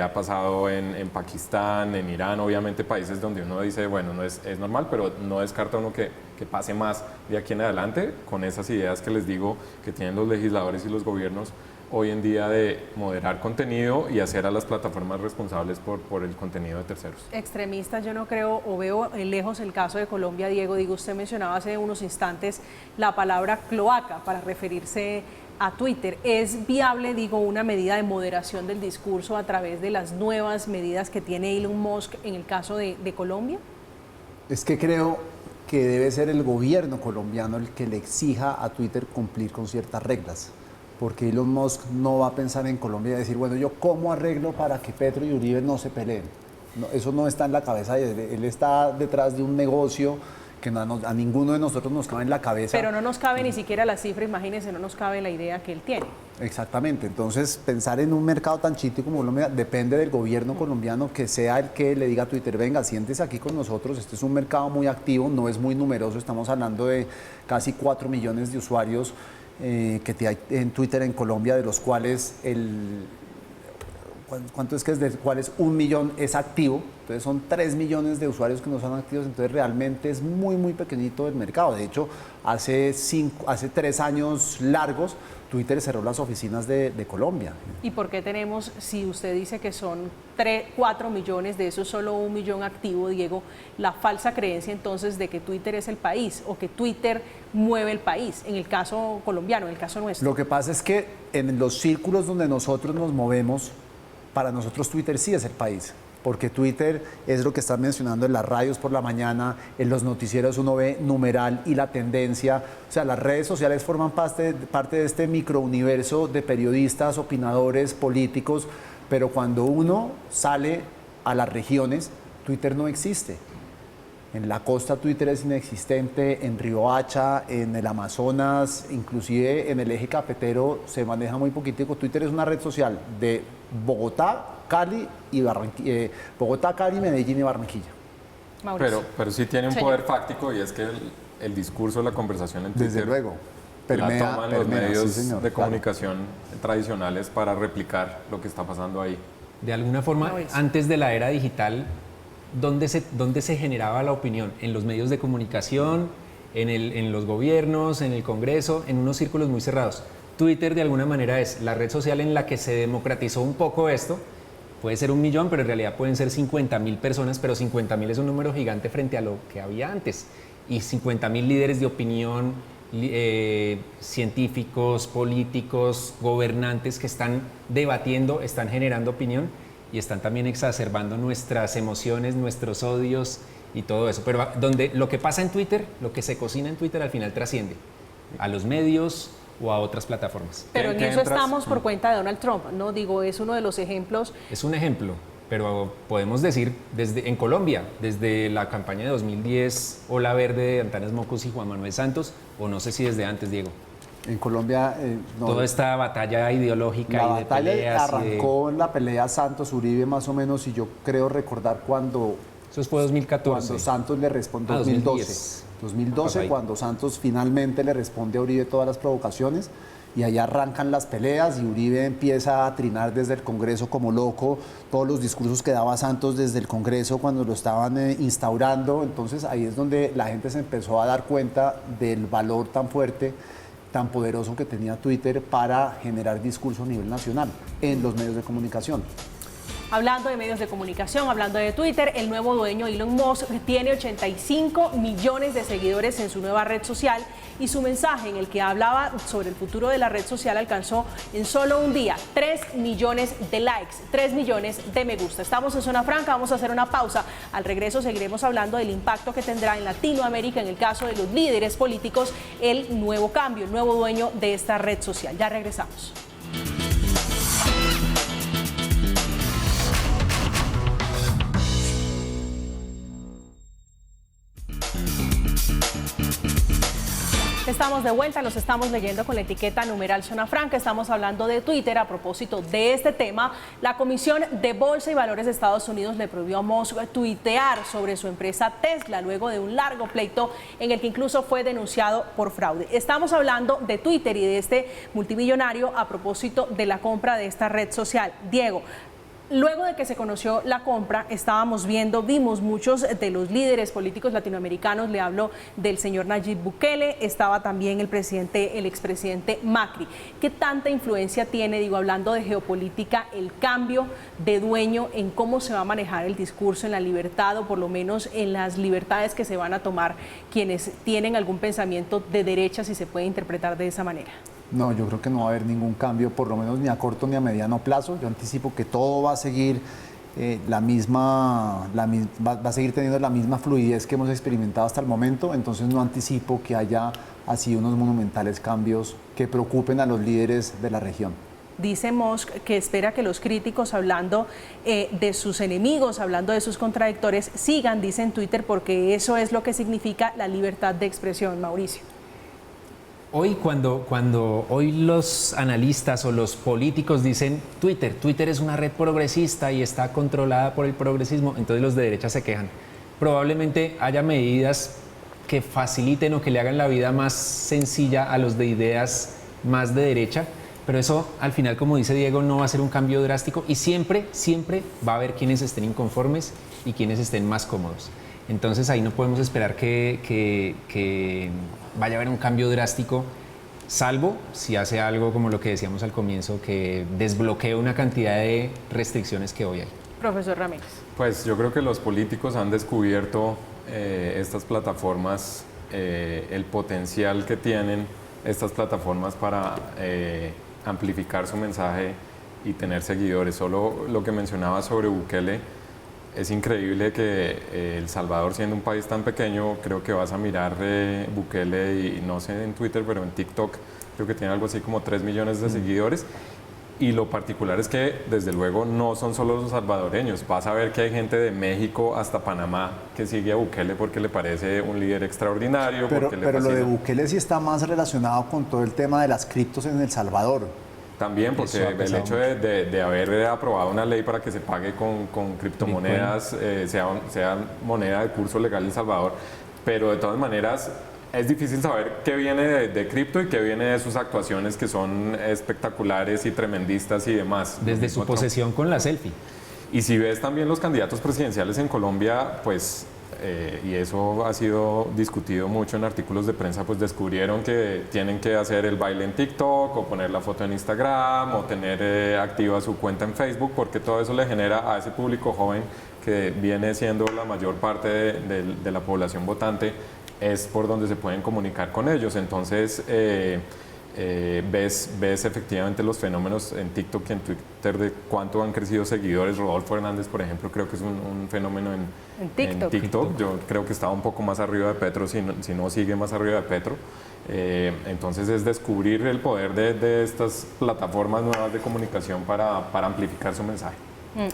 ha pasado en Pakistán, en Irán, obviamente países donde uno dice, bueno, no es normal, pero no descarta uno que pase más de aquí en adelante, con esas ideas que les digo que tienen los legisladores y los gobiernos hoy en día de moderar contenido y hacer a las plataformas responsables por el contenido de terceros. Extremistas, yo no creo, o veo lejos el caso de Colombia, Diego. Digo, usted mencionaba hace unos instantes la palabra cloaca para referirse a Twitter. ¿Es viable, digo, una medida de moderación del discurso a través de las nuevas medidas que tiene Elon Musk en el caso de Colombia? Es que creo que debe ser el gobierno colombiano el que le exija a Twitter cumplir con ciertas reglas, porque Elon Musk no va a pensar en Colombia y decir, bueno, yo cómo arreglo para que Petro y Uribe no se peleen. No, eso no está en la cabeza de él. Él está detrás de un negocio que a ninguno de nosotros nos cabe en la cabeza. Pero no nos cabe ni siquiera la cifra, imagínense, no nos cabe la idea que él tiene. Exactamente, entonces pensar en un mercado tan chiquito como Colombia depende del gobierno colombiano, que sea el que le diga a Twitter, venga, siéntese aquí con nosotros, este es un mercado muy activo, no es muy numeroso, estamos hablando de casi 4 millones de usuarios que hay en Twitter en Colombia, de los cuales ¿cuánto es que es? De los cuales 1 millón es activo, entonces son 3 millones de usuarios que no son activos, entonces realmente es muy, muy pequeñito el mercado. De hecho, hace 3 años largos, Twitter cerró las oficinas de Colombia. ¿Y por qué tenemos, si usted dice que son 4 millones, de esos solo 1 millón activo, Diego, la falsa creencia entonces de que Twitter es el país o que Twitter mueve el país, en el caso colombiano, en el caso nuestro? Lo que pasa es que en los círculos donde nosotros nos movemos, para nosotros Twitter sí es el país, porque Twitter es lo que están mencionando en las radios por la mañana, en los noticieros uno ve numeral y la tendencia, o sea, las redes sociales forman parte de este microuniverso de periodistas, opinadores, políticos, pero cuando uno sale a las regiones, Twitter no existe. En la costa Twitter es inexistente, en Riohacha, en el Amazonas, inclusive en el eje cafetero se maneja muy poquitico. Twitter es una red social de Bogotá, Cali, Medellín y Barranquilla. Pero sí tiene un poder fáctico, y es que el discurso, la conversación en Twitter, desde luego, la toman los medios de comunicación tradicionales para replicar lo que está pasando ahí. De alguna forma, antes de la era digital, ¿dónde se generaba la opinión? En los medios de comunicación, en los gobiernos, en el Congreso, en unos círculos muy cerrados. Twitter de alguna manera es la red social en la que se democratizó un poco esto, Puede ser 1 millón, pero en realidad pueden ser 50.000 personas, pero 50.000 es un número gigante frente a lo que había antes. Y 50.000 líderes de opinión, científicos, políticos, gobernantes que están debatiendo, están generando opinión y están también exacerbando nuestras emociones, nuestros odios y todo eso. Pero donde lo que pasa en Twitter, lo que se cocina en Twitter al final trasciende a los medios o a otras plataformas. Pero en eso estamos por cuenta de Donald Trump, ¿no? Digo, es uno de los ejemplos. Es un ejemplo, pero podemos decir, en Colombia, desde la campaña de 2010, Ola Verde de Antanas Mocos y Juan Manuel Santos, o no sé si desde antes, Diego. En Colombia, no, toda esta batalla ideológica la y de batalla peleas. Arrancó en la pelea Santos-Uribe más o menos, y yo creo recordar cuando... Eso fue 2014. Cuando Santos le respondió, 2010. 2012, cuando Santos finalmente le responde a Uribe todas las provocaciones, y allá arrancan las peleas y Uribe empieza a trinar desde el Congreso como loco, todos los discursos que daba Santos desde el Congreso cuando lo estaban instaurando. Entonces ahí es donde la gente se empezó a dar cuenta del valor tan fuerte, tan poderoso que tenía Twitter para generar discurso a nivel nacional en los medios de comunicación. Hablando de medios de comunicación, hablando de Twitter, el nuevo dueño Elon Musk tiene 85 millones de seguidores en su nueva red social, y su mensaje en el que hablaba sobre el futuro de la red social alcanzó en solo un día 3 millones de likes, 3 millones de me gusta. Estamos en Zona Franca, vamos a hacer una pausa. Al regreso seguiremos hablando del impacto que tendrá en Latinoamérica, en el caso de los líderes políticos, el nuevo cambio, el nuevo dueño de esta red social. Ya regresamos. Estamos de vuelta, los estamos leyendo con la etiqueta numeral Zona Franca. Estamos hablando de Twitter. A propósito de este tema, la Comisión de Bolsa y Valores de Estados Unidos le prohibió a Musk tuitear sobre su empresa Tesla luego de un largo pleito en el que incluso fue denunciado por fraude. Estamos hablando de Twitter y de este multimillonario a propósito de la compra de esta red social. Diego, luego de que se conoció la compra, vimos muchos de los líderes políticos latinoamericanos. Le hablo del señor Nayib Bukele, estaba también el expresidente Macri. ¿Qué tanta influencia tiene, hablando de geopolítica, el cambio de dueño en cómo se va a manejar el discurso, en la libertad, o por lo menos en las libertades que se van a tomar quienes tienen algún pensamiento de derecha, si se puede interpretar de esa manera? No, yo creo que no va a haber ningún cambio, por lo menos ni a corto ni a mediano plazo. Yo anticipo que todo va a seguir va a seguir teniendo la misma fluidez que hemos experimentado hasta el momento. Entonces no anticipo que haya así unos monumentales cambios que preocupen a los líderes de la región. Dice Musk que espera que los críticos, hablando de sus enemigos, hablando de sus contradictores, sigan, dice en Twitter, porque eso es lo que significa la libertad de expresión. Mauricio. Hoy hoy los analistas o los políticos dicen Twitter es una red progresista y está controlada por el progresismo, entonces los de derecha se quejan. Probablemente haya medidas que faciliten o que le hagan la vida más sencilla a los de ideas más de derecha, pero eso al final, como dice Diego, no va a ser un cambio drástico, y siempre va a haber quienes estén inconformes y quienes estén más cómodos. Entonces ahí no podemos esperar que vaya a haber un cambio drástico, salvo si hace algo como lo que decíamos al comienzo, que desbloquee una cantidad de restricciones que hoy hay. Profesor Ramírez. Pues yo creo que los políticos han descubierto estas plataformas, el potencial que tienen estas plataformas para amplificar su mensaje y tener seguidores. Solo lo que mencionaba sobre Bukele, es increíble que El Salvador, siendo un país tan pequeño, creo que vas a mirar Bukele, y no sé en Twitter, pero en TikTok creo que tiene algo así como 3 millones de seguidores. Y lo particular es que, desde luego, no son solo los salvadoreños. Vas a ver que hay gente de México hasta Panamá que sigue a Bukele porque le parece un líder extraordinario. Pero lo de Bukele sí está más relacionado con todo el tema de las criptos en El Salvador. También, porque el hecho de haber aprobado una ley para que se pague con criptomonedas, sea moneda de curso legal en El Salvador, pero de todas maneras es difícil saber qué viene de cripto y qué viene de sus actuaciones, que son espectaculares y tremendistas y demás. Desde su posesión con la selfie. Y si ves también los candidatos presidenciales en Colombia, pues y eso ha sido discutido mucho en artículos de prensa, pues descubrieron que tienen que hacer el baile en TikTok o poner la foto en Instagram o tener activa su cuenta en Facebook, porque todo eso le genera a ese público joven que viene siendo la mayor parte de la población votante, es por donde se pueden comunicar con ellos. Entonces ves efectivamente los fenómenos en TikTok y en Twitter de cuánto han crecido seguidores. Rodolfo Hernández, por ejemplo, creo que es un fenómeno en TikTok. Yo creo que estaba un poco más arriba de Petro, si no sigue más arriba de Petro. Entonces es descubrir el poder de estas plataformas nuevas de comunicación para amplificar su mensaje.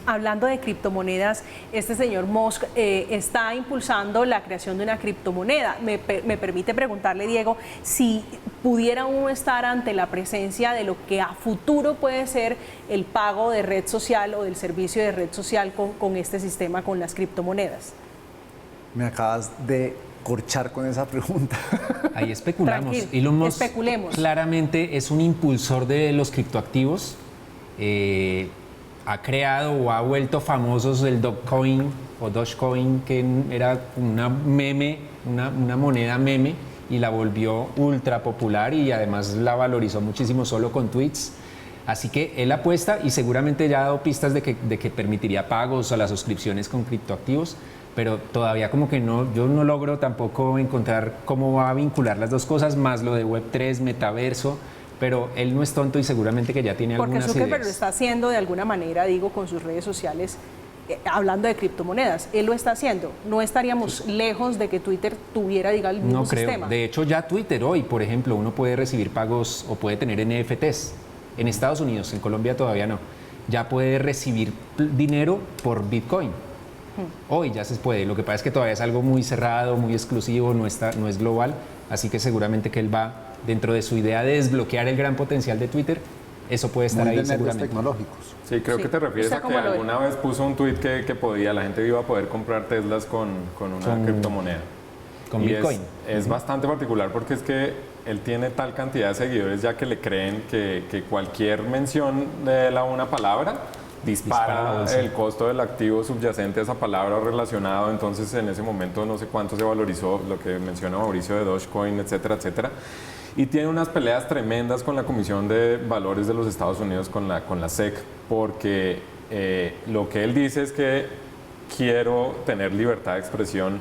Hablando de criptomonedas, este señor Musk está impulsando la creación de una criptomoneda. Me permite preguntarle, Diego, si pudiera uno estar ante la presencia de lo que a futuro puede ser el pago de red social o del servicio de red social con este sistema, con las criptomonedas. Me acabas de corchar con esa pregunta. Ahí especulamos. Tranquilo, Elon Musk especulemos. claramente es un impulsor de los criptoactivos. Ha creado o ha vuelto famosos el Dogecoin o Dogecoin, que era una moneda meme, y la volvió ultra popular y además la valorizó muchísimo solo con tweets. Así que él apuesta y seguramente ya ha dado pistas de que permitiría pagos a las suscripciones con criptoactivos, pero todavía como que yo no logro tampoco encontrar cómo va a vincular las dos cosas, más lo de Web3, metaverso. Pero él no es tonto y seguramente que ya tiene algunas ideas. Porque Zuckerberg lo está haciendo de alguna manera, digo, con sus redes sociales, hablando de criptomonedas. Él lo está haciendo. No estaríamos lejos de que Twitter tuviera, diga, el mismo sistema. No creo. De hecho, ya Twitter hoy, por ejemplo, uno puede recibir pagos o puede tener NFTs. En Estados Unidos, en Colombia todavía no. Ya puede recibir dinero por Bitcoin. Hoy ya se puede. Lo que pasa es que todavía es algo muy cerrado, muy exclusivo, no es global. Así que seguramente que él va, dentro de su idea de desbloquear el gran potencial de Twitter, eso puede estar ahí seguramente. Tecnológicos. Sí, creo que te refieres a que alguna vez puso un tweet que la gente iba a poder comprar Teslas con una criptomoneda. Con Bitcoin. Es bastante particular porque es que él tiene tal cantidad de seguidores ya que le creen que cualquier mención de una palabra dispara el costo del activo subyacente a esa palabra o relacionado. Entonces en ese momento no sé cuánto se valorizó lo que menciona Mauricio de Dogecoin, etcétera, etcétera. Y tiene unas peleas tremendas con la Comisión de Valores de los Estados Unidos, con la SEC, porque lo que él dice es que quiero tener libertad de expresión,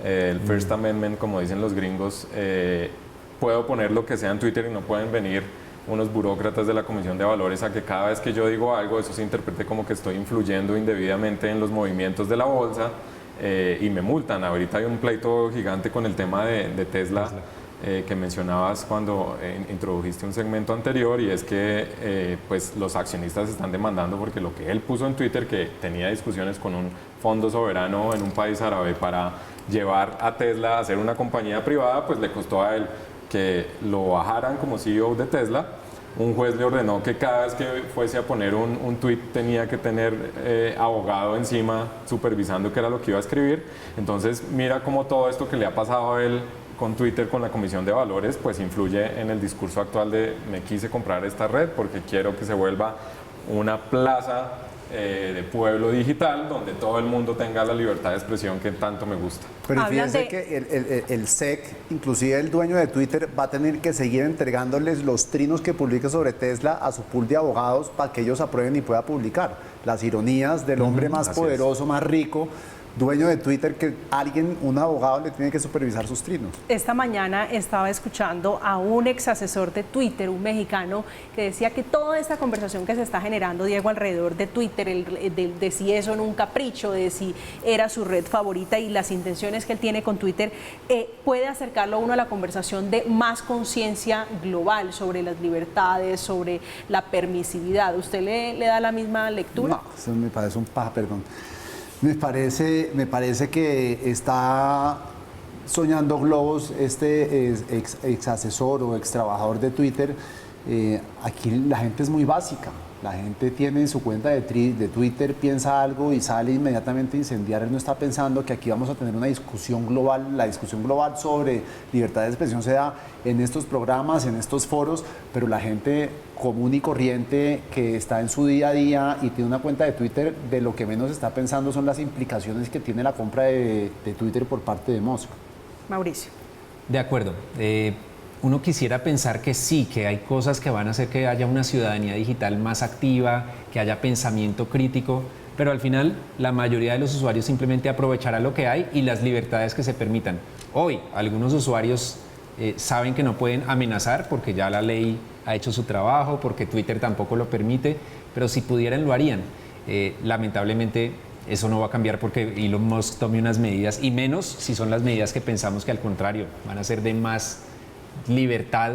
el First Amendment, como dicen los gringos, puedo poner lo que sea en Twitter y no pueden venir unos burócratas de la Comisión de Valores a que cada vez que yo digo algo, eso se interprete como que estoy influyendo indebidamente en los movimientos de la bolsa y me multan. Ahorita hay un pleito gigante con el tema de Tesla. Que mencionabas cuando introdujiste un segmento anterior, y es que pues los accionistas están demandando porque lo que él puso en Twitter, que tenía discusiones con un fondo soberano en un país árabe para llevar a Tesla a ser una compañía privada, pues le costó a él que lo bajaran como CEO de Tesla. Un juez le ordenó que cada vez que fuese a poner un tweet tenía que tener abogado encima supervisando qué era lo que iba a escribir. Entonces mira cómo todo esto que le ha pasado a él con Twitter, con la Comisión de Valores, pues influye en el discurso actual de me quise comprar esta red porque quiero que se vuelva una plaza de pueblo digital donde todo el mundo tenga la libertad de expresión que tanto me gusta. Pero fíjense que el SEC, inclusive el dueño de Twitter, va a tener que seguir entregándoles los trinos que publica sobre Tesla a su pool de abogados para que ellos aprueben y pueda publicar. Las ironías del hombre más poderoso, más rico, dueño de Twitter, que un abogado le tiene que supervisar sus trinos. Esta mañana estaba escuchando a un ex asesor de Twitter, un mexicano, que decía que toda esta conversación que se está generando, Diego, alrededor de Twitter, de si eso era un capricho, de si era su red favorita y las intenciones que él tiene con Twitter, puede acercarlo a uno a la conversación de más conciencia global sobre las libertades, sobre la permisividad. ¿Usted le da la misma lectura? No, eso me parece un paja, perdón. Me parece que está soñando globos este ex asesor o ex trabajador de Twitter. Aquí la gente es muy básica. La gente tiene en su cuenta de Twitter, piensa algo y sale inmediatamente a incendiar. Él no está pensando que aquí vamos a tener una discusión global. La discusión global sobre libertad de expresión se da en estos programas, en estos foros, pero la gente común y corriente que está en su día a día y tiene una cuenta de Twitter, de lo que menos está pensando son las implicaciones que tiene la compra de Twitter por parte de Musk. Mauricio. De acuerdo. Uno quisiera pensar que sí, que hay cosas que van a hacer que haya una ciudadanía digital más activa, que haya pensamiento crítico, pero al final la mayoría de los usuarios simplemente aprovechará lo que hay y las libertades que se permitan. Hoy algunos usuarios saben que no pueden amenazar porque ya la ley ha hecho su trabajo, porque Twitter tampoco lo permite, pero si pudieran lo harían. Lamentablemente eso no va a cambiar porque Elon Musk tome unas medidas, y menos si son las medidas que pensamos que al contrario van a ser de más libertad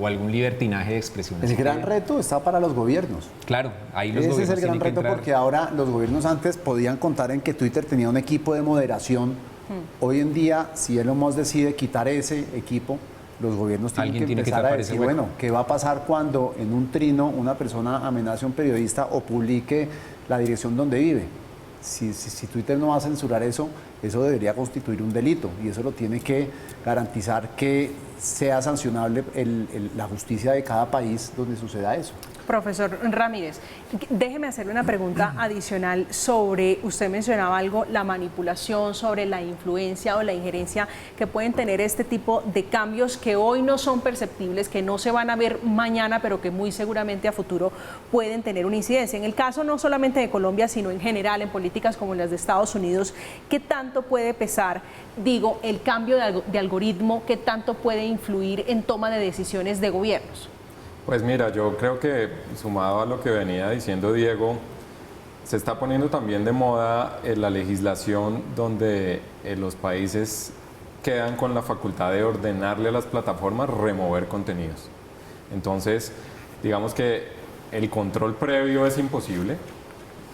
o algún libertinaje de expresión. El gran reto está para los gobiernos. Claro, ahí los gobiernos. Ese es el gran reto, porque ahora los gobiernos antes podían contar en que Twitter tenía un equipo de moderación. Hoy en día, si Elon Musk decide quitar ese equipo, los gobiernos tienen que empezar a decir, bueno, ¿qué va a pasar cuando en un trino una persona amenace a un periodista o publique la dirección donde vive? Si Twitter no va a censurar eso, eso debería constituir un delito, y eso lo tiene que garantizar que sea sancionable la justicia de cada país donde suceda eso. Profesor Ramírez, déjeme hacerle una pregunta adicional sobre, usted mencionaba algo, la manipulación, sobre la influencia o la injerencia que pueden tener este tipo de cambios que hoy no son perceptibles, que no se van a ver mañana, pero que muy seguramente a futuro pueden tener una incidencia. En el caso no solamente de Colombia, sino en general en políticas como las de Estados Unidos, ¿qué tanto puede pesar, el cambio de algoritmo, qué tanto puede influir en toma de decisiones de gobiernos? Pues mira, yo creo que sumado a lo que venía diciendo Diego, se está poniendo también de moda la legislación donde los países quedan con la facultad de ordenarle a las plataformas remover contenidos. Entonces, digamos que el control previo es imposible.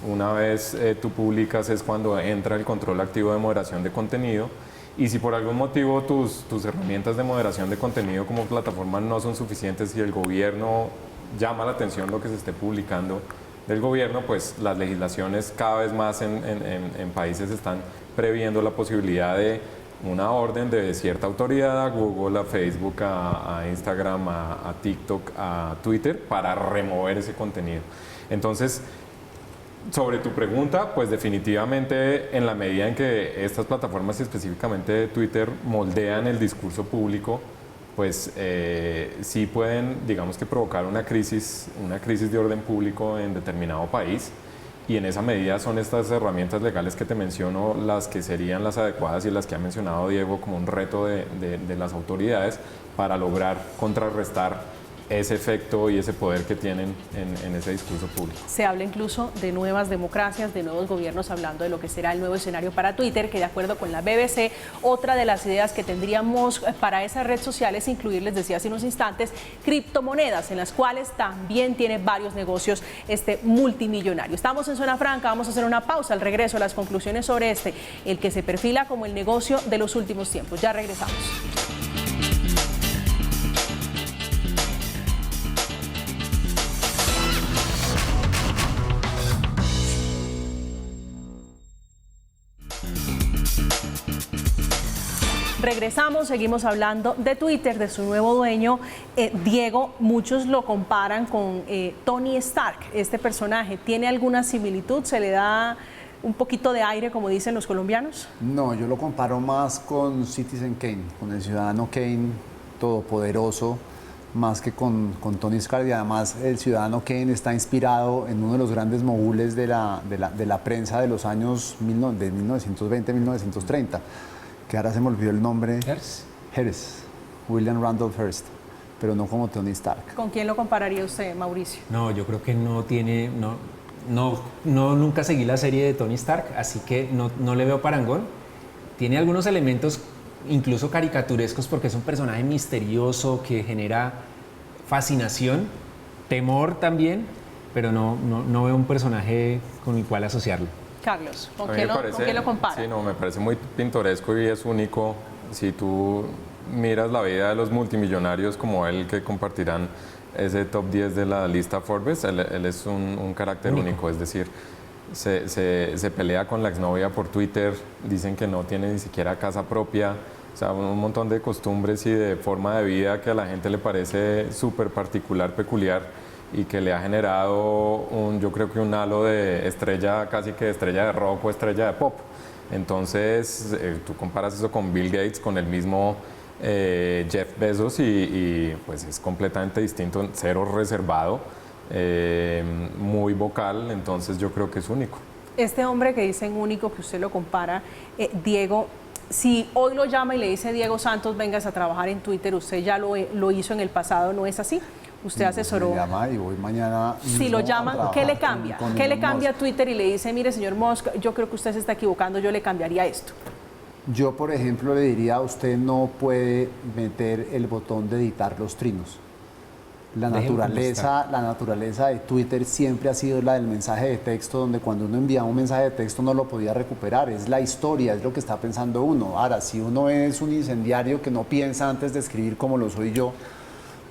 Una vez tú publicas es cuando entra el control activo de moderación de contenido. Y si por algún motivo tus herramientas de moderación de contenido como plataforma no son suficientes y el gobierno llama la atención lo que se esté publicando del gobierno, pues las legislaciones cada vez más en países están previendo la posibilidad de una orden de cierta autoridad a Google, a Facebook, a Instagram, a TikTok, a Twitter, para remover ese contenido. Entonces, sobre tu pregunta, pues definitivamente en la medida en que estas plataformas y específicamente Twitter moldean el discurso público, pues sí pueden, digamos que provocar una crisis de orden público en determinado país, y en esa medida son estas herramientas legales que te menciono las que serían las adecuadas y las que ha mencionado Diego como un reto de las autoridades para lograr contrarrestar ese efecto y ese poder que tienen en ese discurso público. Se habla incluso de nuevas democracias, de nuevos gobiernos, hablando de lo que será el nuevo escenario para Twitter, que de acuerdo con la BBC, otra de las ideas que tendríamos para esa red social es incluir, les decía hace unos instantes, criptomonedas, en las cuales también tiene varios negocios multimillonario. Estamos en Zona Franca, vamos a hacer una pausa. Al regreso, las conclusiones sobre el que se perfila como el negocio de los últimos tiempos. Ya regresamos. Regresamos, seguimos hablando de Twitter, de su nuevo dueño. Diego, muchos lo comparan con Tony Stark, este personaje. ¿Tiene alguna similitud? ¿Se le da un poquito de aire, como dicen los colombianos? No, yo lo comparo más con Citizen Kane, con el ciudadano Kane todopoderoso, más que con Tony Stark. Y además el ciudadano Kane está inspirado en uno de los grandes mogules de la prensa de los años de 1920-1930. que ahora se me olvidó el nombre. Hearst. William Randolph Hearst, pero no como Tony Stark. ¿Con quién lo compararía usted, Mauricio? No, yo creo que no tiene, nunca seguí la serie de Tony Stark, así que no le veo parangón. Tiene algunos elementos incluso caricaturescos porque es un personaje misterioso que genera fascinación, temor también, pero no veo un personaje con el cual asociarlo. Carlos, ¿con quién lo compara? Sí, me parece muy pintoresco y es único. Si tú miras la vida de los multimillonarios como él, que compartirán ese top 10 de la lista Forbes. Él es un carácter único, es decir, se pelea con la exnovia por Twitter, dicen que no tiene ni siquiera casa propia, o sea, un montón de costumbres y de forma de vida que a la gente le parece súper particular, peculiar, y que le ha generado yo creo que un halo de estrella, casi que estrella de rock o estrella de pop. Entonces, tú comparas eso con Bill Gates, con el mismo Jeff Bezos, y pues es completamente distinto, cero reservado, muy vocal, entonces yo creo que es único. Este hombre que dicen único, que usted lo compara, Diego, si hoy lo llama y le dice Diego Santos, vengas a trabajar en Twitter, usted ya lo hizo en el pasado, ¿no es así? Usted asesoró. Me llama y voy mañana. Si lo llama, ¿qué le cambia? ¿Qué le cambia a Twitter y le dice, mire, señor Musk, yo creo que usted se está equivocando, yo le cambiaría esto? Yo, por ejemplo, le diría, usted no puede meter el botón de editar los trinos. La naturaleza de Twitter siempre ha sido la del mensaje de texto, donde cuando uno enviaba un mensaje de texto no lo podía recuperar. Es la historia, es lo que está pensando uno. Ahora, si uno es un incendiario que no piensa antes de escribir como lo soy yo,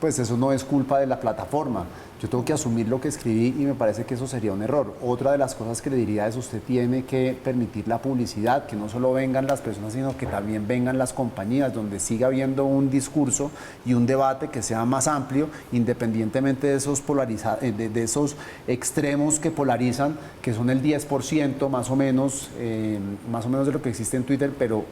pues eso no es culpa de la plataforma. Yo tengo que asumir lo que escribí y me parece que eso sería un error. Otra de las cosas que le diría es usted tiene que permitir la publicidad, que no solo vengan las personas, sino que también vengan las compañías, donde siga habiendo un discurso y un debate que sea más amplio, independientemente de esos extremos que polarizan, que son el 10% más o menos de lo que existe en Twitter, pero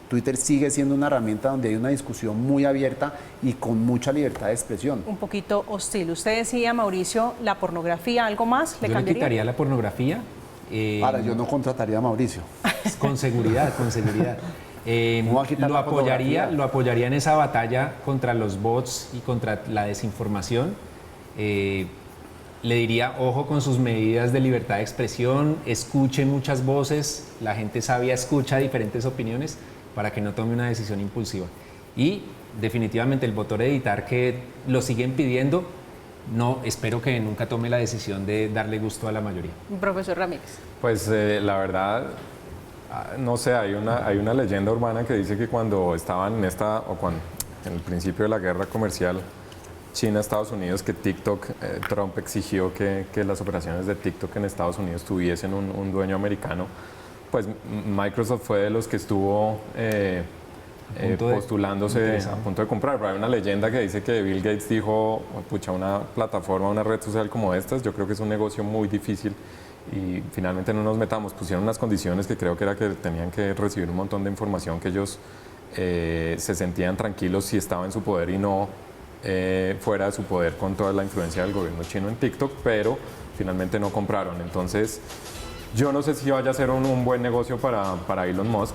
Twitter sigue siendo una herramienta donde hay una discusión muy abierta y con mucha libertad de expresión. Un poquito hostil. Usted decía, Mauricio, la pornografía, ¿algo más? Yo le quitaría la pornografía. Ahora, yo no contrataría a Mauricio. Con seguridad, con seguridad. Lo apoyaría en esa batalla contra los bots y contra la desinformación. Le diría, ojo con sus medidas de libertad de expresión, escuche muchas voces, la gente sabia escucha diferentes opiniones, para que no tome una decisión impulsiva. Y definitivamente el botón de editar, que lo siguen pidiendo, no, espero que nunca tome la decisión de darle gusto a la mayoría. Profesor Ramírez. Pues la verdad, no sé, hay una leyenda urbana que dice que cuando estaban en el principio de la guerra comercial China-Estados Unidos, que TikTok, Trump exigió que las operaciones de TikTok en Estados Unidos tuviesen un dueño americano. Pues Microsoft fue de los que estuvo postulándose a punto de comprar. Pero hay una leyenda que dice que Bill Gates dijo, pucha, una plataforma, una red social como estas, yo creo que es un negocio muy difícil y finalmente no nos metamos. Pusieron unas condiciones que creo que era que tenían que recibir un montón de información, que ellos se sentían tranquilos si estaba en su poder y no fuera de su poder con toda la influencia del gobierno chino en TikTok, pero finalmente no compraron. Entonces, yo no sé si vaya a ser un buen negocio para Elon Musk.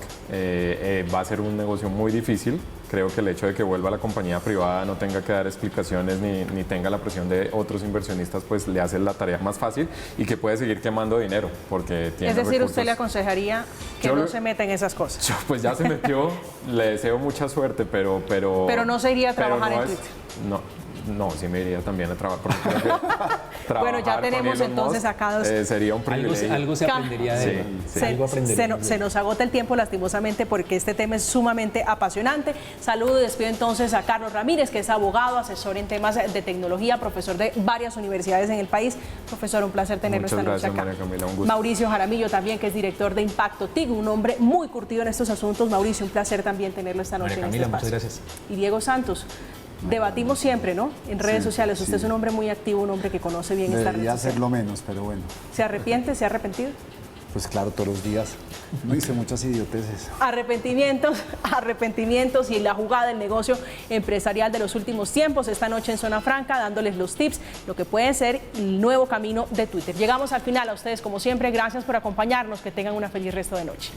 Va a ser un negocio muy difícil. Creo que el hecho de que vuelva a la compañía privada, no tenga que dar explicaciones ni tenga la presión de otros inversionistas, pues le hace la tarea más fácil y que puede seguir quemando dinero porque tiene recursos. Usted le aconsejaría que no se meta en esas cosas. Pues ya se metió, le deseo mucha suerte, pero no se iría a trabajar en Twitter. No, sí me iría también a trabajar, porque creo que bueno, ya tenemos entonces acá sería un privilegio. Algo se aprendería de él. Se nos agota el tiempo lastimosamente porque este tema es sumamente apasionante. Saludo y despido entonces a Carlos Ramírez, que es abogado, asesor en temas de tecnología, profesor de varias universidades en el país. Profesor, un placer tenerlo esta noche acá. María Camila, un gusto. Mauricio Jaramillo también, que es director de Impacto TIC, un hombre muy curtido en estos asuntos. Mauricio, un placer también tenerlo esta noche. María Camila, en este espacio. Muchas gracias. Y Diego Santos. Debatimos siempre, ¿no? En redes sociales. Usted es un hombre muy activo, un hombre que conoce bien esta red social. Debería hacerlo menos, pero bueno. ¿Se arrepiente? ¿Se ha arrepentido? Pues claro, todos los días. No hice muchas idioteces. Arrepentimientos y la jugada del negocio empresarial de los últimos tiempos. Esta noche en Zona Franca, dándoles los tips, lo que puede ser el nuevo camino de Twitter. Llegamos al final. A ustedes, como siempre, gracias por acompañarnos. Que tengan una feliz resto de noche.